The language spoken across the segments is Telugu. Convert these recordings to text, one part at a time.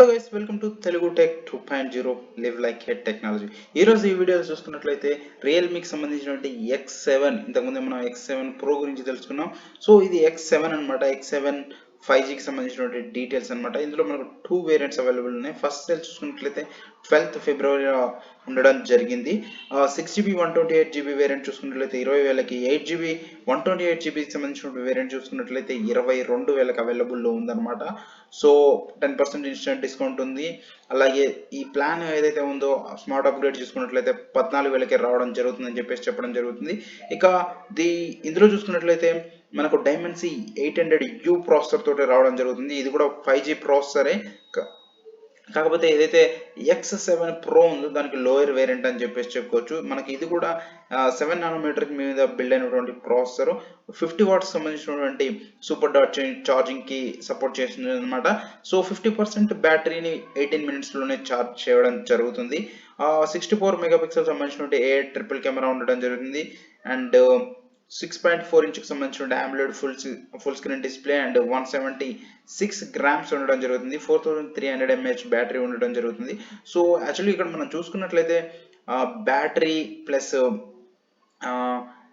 Hello guys, welcome to Telugu tech 2.0 live like head technology. ఈరోజు ఈ వీడియోలో చూసుకున్నట్లయితే రియల్మీకి సంబంధించినటువంటి X7, ఇంతకుముందు మనం X7 Pro గురించి తెలుసుకున్నాం. సో ఇది X7 అనమాట. X7 5Gకి సంబంధించినటువంటి డీటెయిల్స్ అనమాట. ఇందులో మనకు టూ వేరియంట్స్ అవైలబుల్ ఉన్నాయి. ఫస్ట్ సేల్ చూసుకున్నట్లయితే 12th February ఉండడం జరిగింది. 6GB 128GB వేరియంట్ చూసుకున్నట్లయితే 20,000కి, 8GB 128GBకి సంబంధించిన వేరియంట్ చూసుకున్నట్లయితే 22,000కి అవైలబుల్లో ఉందన్నమాట. సో 10% ఇన్స్టెంట్ డిస్కౌంట్ ఉంది. అలాగే ఈ ప్లాన్ ఏదైతే ఉందో స్మార్ట్ అప్గ్రేడ్ చూసుకున్నట్లయితే 14,000కి రావడం జరుగుతుందని చెప్పడం జరుగుతుంది. ఇక ఇందులో చూసుకున్నట్లయితే మనకు డైమెన్సీ 800U ప్రాసెసర్ తోటి రావడం జరుగుతుంది. ఇది కూడా 5G ప్రాసెసరే. కాకపోతే ఏదైతే X7 Pro ఉందో దానికి లోయర్ వేరియంట్ అని చెప్పుకోవచ్చు. మనకి ఇది కూడా 7nm మీద బిల్డ్ అయినటువంటి ప్రాసెసర్. 50 వాట్స్ సంబంధించినటువంటి సూపర్ డాట్ ఛార్జింగ్ కి సపోర్ట్ చేస్తుంది అనమాట. సో 50% బ్యాటరీని 18 minutes లోనే ఛార్జ్ చేయడం జరుగుతుంది. 64 మెగాపిక్సెల్ సంబంధించినటువంటి ట్రిపుల్ కెమెరా ఉండడం జరుగుతుంది. అండ్ 6.4 ఇంచుకి సంబంధించిన AMOLED full screen display and 176 grams ఉండడం జరుగుతుంది. 4300 mAh బ్యాటరీ ఉండడం జరుగుతుంది. సో యాక్చువల్లీ ఇక్కడ మనం చూసుకున్నట్లయితే బ్యాటరీ ప్లస్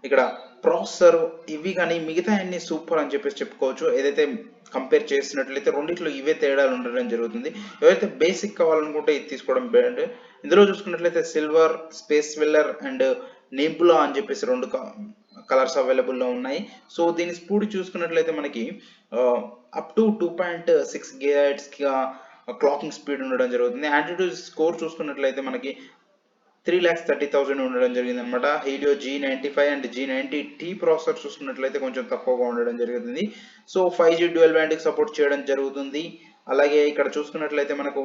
ఇక్కడ ప్రాసెసర్ ఇవి కానీ మిగతా అన్ని సూపర్ అని చెప్పుకోవచ్చు. ఏదైతే కంపేర్ చేసినట్లయితే రెండిట్లో ఇవే తేడాలు ఉండడం జరుగుతుంది. ఎవరైతే బేసిక్ కావాలనుకుంటే ఇది తీసుకోవడం బెటర్. ఇందులో చూసుకున్నట్లయితే silver, space Vellar and nebula అని చెప్పేసి రెండు కలర్స్ అవైలబుల్లో ఉన్నాయి. సో దీని స్పీడ్ చూసుకున్నట్లయితే మనకి up to 2.6 GHz clocking speed ఉండడం జరుగుతుంది. ఆంటిట్యూడ్ స్కోర్ చూసుకున్నట్లయితే మనకి 3,30,000 ఉండడం జరిగింది అనమాట. Helio G95 and G90T processor చూసుకున్నట్లయితే కొంచెం తక్కువగా ఉండడం జరుగుతుంది. సో 5G డ్యూయల్ బ్యాండ్కి సపోర్ట్ చేయడం జరుగుతుంది. అలాగే ఇక్కడ చూసుకున్నట్లయితే మనకు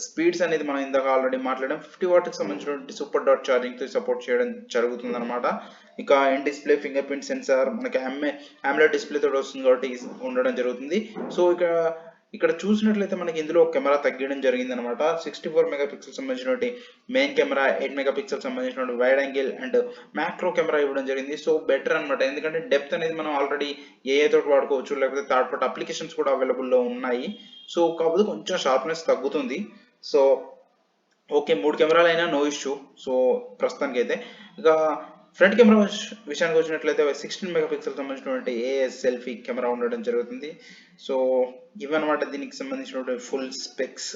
స్పీడ్స్ అనేది మనం ఇందాక ఆల్రెడీ మాట్లాడాం. 50 వాట్కి సంబంధించినటువంటి సూపర్ డాట్ ఛార్జింగ్ తో సపోర్ట్ చేయడం జరుగుతుంది అనమాట. ఇక in display finger print censor మనకి AMOLED డిస్ప్లే తోటి వస్తుంది కాబట్టి ఉండడం జరుగుతుంది. సో ఇక్కడ చూసినట్లయితే మనకి ఇందులో కెమెరా తగ్గడం జరిగింది అనమాట. 64 మెగాపిక్సెల్ సంబంధించినటువంటి మెయిన్ కెమెరా, 8 మెగాపిక్సెల్ సంబంధించినటువంటి wide angle and macro camera ఇవ్వడం జరిగింది. సో బెటర్ అనమాట. ఎందుకంటే డెప్త్ అనేది మనం ఆల్రెడీ తోటి వాడుకోవచ్చు, లేకపోతే థర్డ్ పార్టీ అప్లికేషన్స్ కూడా అవైలబుల్లో ఉన్నాయి. సో కాకపోతే కొంచెం షార్ప్నెస్ తగ్గుతుంది. సో ఓకే, 3 కెమెరాలు అయినా నో ఇష్యూ. సో ప్రస్తుతానికి అయితే ఇక ఫ్రంట్ కెమెరా విషయానికి వచ్చినట్లయితే 16 మెగాపిక్సెల్ సంబంధించినటువంటి సెల్ఫీ కెమెరా ఉండడం జరుగుతుంది. సో ఇవన్నమాట దీనికి సంబంధించినటువంటి ఫుల్ స్పెక్స్.